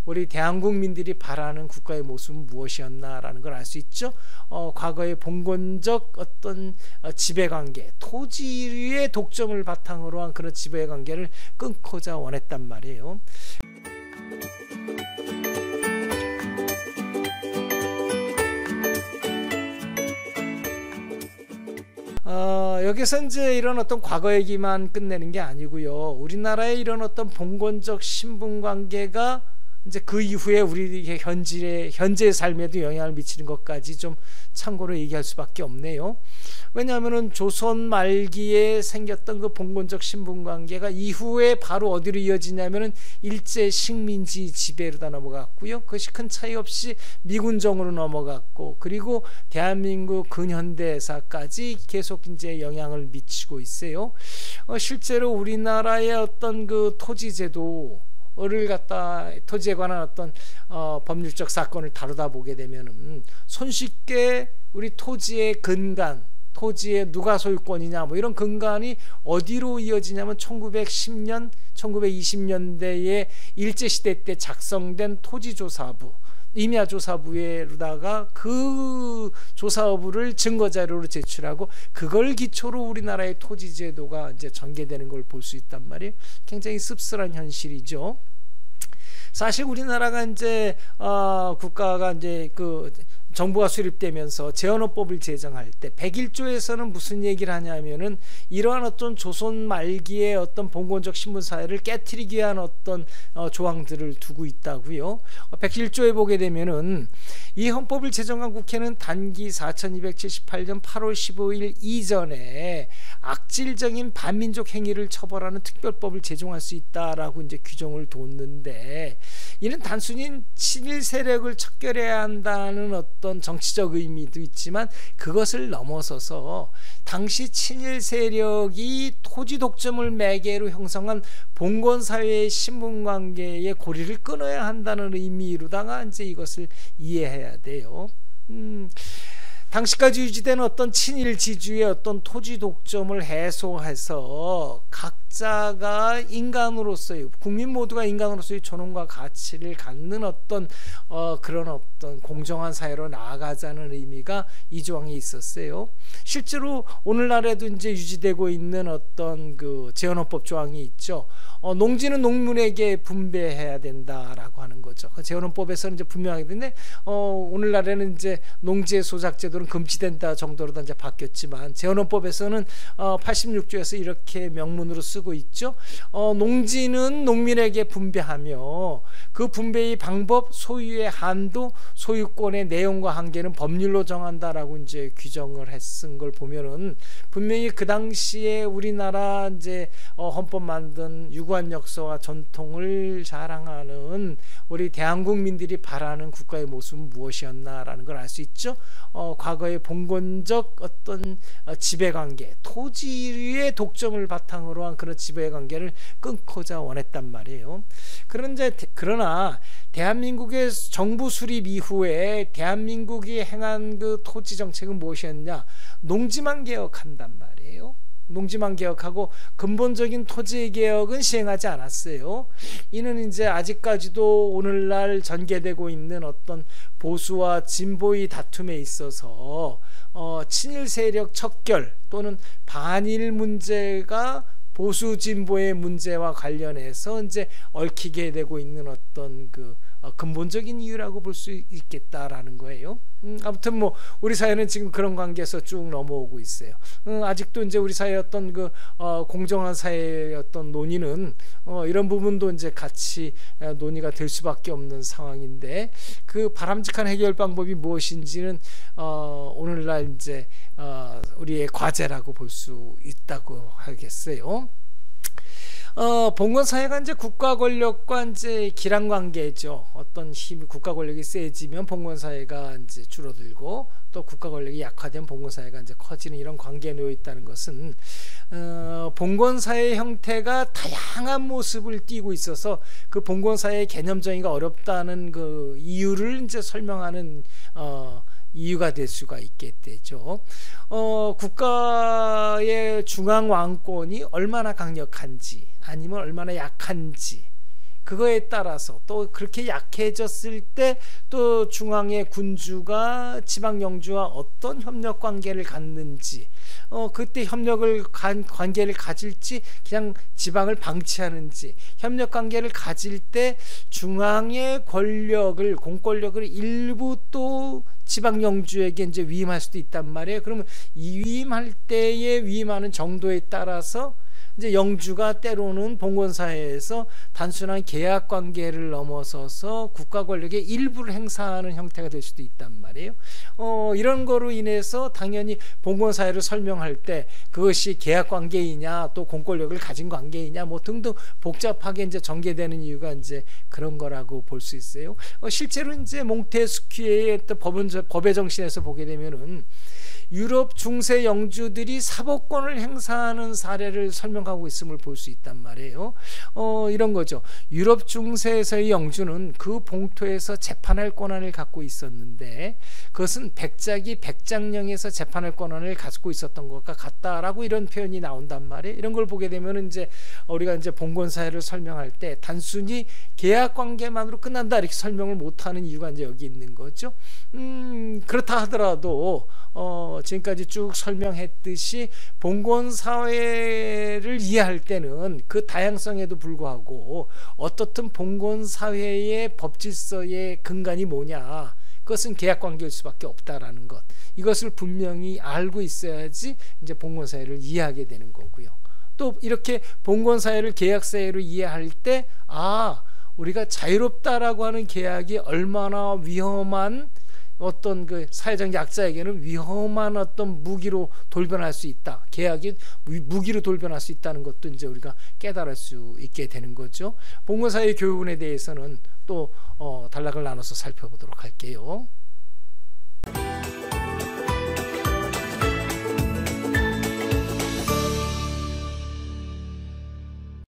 우리 대한국민들이 바라는 국가의 모습은 무엇이었나라는 걸 알 수 있죠. 과거의 봉건적 어떤 지배관계, 토지의 독점을 바탕으로 한 그런 지배관계를 끊고자 원했단 말이에요. 여기서 이제 이런 어떤 과거 얘기만 끝내는 게 아니고요. 우리나라의 이런 어떤 봉건적 신분관계가 이제 그 이후에 우리 현재의 삶에도 영향을 미치는 것까지 좀 참고로 얘기할 수밖에 없네요. 왜냐하면은 조선 말기에 생겼던 그 봉건적 신분관계가 이후에 바로 어디로 이어지냐면은 일제 식민지 지배로 다 넘어갔고요. 그것이 큰 차이 없이 미군정으로 넘어갔고, 그리고 대한민국 근현대사까지 계속 이제 영향을 미치고 있어요. 실제로 우리나라의 어떤 그 토지제도를 갖다 토지에 관한 어떤 법률적 사건을 다루다 보게 되면은 손쉽게 우리 토지의 근간, 토지의 누가 소유권이냐 뭐 이런 근간이 어디로 이어지냐면 1910년 1920년대에 일제시대 때 작성된 토지조사부, 임야조사부에다가 그 조사부를 증거자료로 제출하고 그걸 기초로 우리나라의 토지제도가 이제 전개되는 걸 볼 수 있단 말이에요. 굉장히 씁쓸한 현실이죠. 사실 우리나라가 이제 국가가 이제 그 정부가 수립되면서 재헌호법을 제정할 때 101조에서는 무슨 얘기를 하냐면은 이러한 어떤 조선 말기의 어떤 봉건적 신분 사회를 깨트리기 위한 어떤 조항들을 두고 있다고요. 101조에 보게 되면은 이 헌법을 제정한 국회는 단기 4278년 8월 15일 이전에 악질적인 반민족 행위를 처벌하는 특별법을 제정할 수 있다라고 이제 규정을 뒀는데, 이는 단순히 친일 세력을 척결해야 한다는 어떤 정치적 의미도 있지만 그것을 넘어서서 당시 친일 세력이 토지 독점을 매개로 형성한 봉건 사회의 신분관계의 고리를 끊어야 한다는 의미로다가 이제 이것을 이해해야 돼요. 당시까지 유지된 어떤 친일 지주의 어떤 토지 독점을 해소해서 각자가 인간으로서의, 국민 모두가 인간으로서의 존엄과 가치를 갖는 어떤 그런 어떤 공정한 사회로 나아가자는 의미가 이 조항에 있었어요. 실제로 오늘날에도 이제 유지되고 있는 어떤 그 재헌헌법 조항이 있죠. 농지는 농민에게 분배해야 된다라고 하는 거죠. 그 재헌헌법에서는 이제 분명하게 되는데 오늘날에는 이제 농지의 소작 제도는 금지된다 정도로 다 이제 바뀌었지만 재헌헌법에서는 86조에서 이렇게 명문으로 쓰고 있죠. 농지는 농민에게 분배하며 그 분배의 방법, 소유의 한도, 소유권의 내용과 한계는 법률로 정한다라고 이제 규정을 했은 걸 보면은 분명히 그 당시에 우리나라 이제 헌법 만든 유구한 역사와 전통을 자랑하는 우리 대한국민들이 바라는 국가의 모습은 무엇이었나라는 걸 알 수 있죠. 과거의 봉건적 어떤 지배관계, 토지의 독점을 바탕으로 한 그런 지배관계를 끊고자 원했단 말이에요. 그러나 대한민국의 정부 수립 이후에 대한민국이 행한 그 토지 정책은 무엇이었냐? 농지만 개혁한단 말이에요. 농지만 개혁하고 근본적인 토지 개혁은 시행하지 않았어요. 이는 이제 아직까지도 오늘날 전개되고 있는 어떤 보수와 진보의 다툼에 있어서 친일 세력 척결 또는 반일 문제가 보수 진보의 문제와 관련해서 이제 얽히게 되고 있는 어떤 그 근본적인 이유라고 볼 수 있겠다라는 거예요. 아무튼 뭐 우리 사회는 지금 그런 관계에서 쭉 넘어오고 있어요. 아직도 이제 우리 사회의 어떤 그 공정한 사회의 어떤 논의는 이런 부분도 이제 같이 논의가 될 수밖에 없는 상황인데, 그 바람직한 해결 방법이 무엇인지는 오늘날 이제 우리의 과제라고 볼 수 있다고 하겠어요. 봉건 사회가 이제 국가 권력과 이제 기란 관계죠. 어떤 힘이 국가 권력이 세지면 봉건 사회가 이제 줄어들고 또 국가 권력이 약화된 봉건 사회가 이제 커지는 이런 관계에 놓여 있다는 것은 봉건 사회의 형태가 다양한 모습을 띠고 있어서 그 봉건 사회의 개념 정의가 어렵다는 그 이유를 이제 설명하는 이유가 될 수가 있겠죠. 국가의 중앙 왕권이 얼마나 강력한지 아니면 얼마나 약한지, 그거에 따라서 또 그렇게 약해졌을 때 또 중앙의 군주가 지방 영주와 어떤 협력 관계를 갖는지, 그때 협력을 관계를 가질지 그냥 지방을 방치하는지, 협력 관계를 가질 때 중앙의 권력을, 공권력을 일부 또 지방 영주에게 이제 위임할 수도 있단 말이에요. 그러면 이 위임할 때의 위임하는 정도에 따라서 이제 영주가 때로는 봉건사회에서 단순한 계약 관계를 넘어서서 국가 권력의 일부를 행사하는 형태가 될 수도 있단 말이에요. 이런 거로 인해서 당연히 봉건사회를 설명할 때 그것이 계약 관계이냐 또 공권력을 가진 관계이냐 뭐 등등 복잡하게 이제 전개되는 이유가 이제 그런 거라고 볼 수 있어요. 실제로 이제 몽테스키에의 법의 정신에서 보게 되면은 유럽 중세 영주들이 사법권을 행사하는 사례를 설명하고 있음을 볼 수 있단 말이에요. 이런 거죠. 유럽 중세에서의 영주는 그 봉토에서 재판할 권한을 갖고 있었는데 그것은 백작이 백장령에서 재판할 권한을 갖고 있었던 것과 같다라고 이런 표현이 나온단 말이에요. 이런 걸 보게 되면 이제 우리가 이제 봉건사회를 설명할 때 단순히 계약 관계만으로 끝난다 이렇게 설명을 못하는 이유가 이제 여기 있는 거죠. 그렇다 하더라도 지금까지 쭉 설명했듯이 봉건사회를 이해할 때는 그 다양성에도 불구하고 어떻든 봉건사회의 법질서의 근간이 뭐냐, 그것은 계약관계일 수밖에 없다라는 것, 이것을 분명히 알고 있어야지 이제 봉건사회를 이해하게 되는 거고요. 또 이렇게 봉건사회를 계약사회로 이해할 때 우리가 자유롭다라고 하는 계약이 얼마나 위험한 어떤 그 사회적 약자에게는 위험한 어떤 무기로 돌변할 수 있다, 계약이 무기로 돌변할 수 있다는 것도 이제 우리가 깨달을 수 있게 되는 거죠. 봉건사회 교훈에 대해서는 또 단락을 나눠서 살펴보도록 할게요.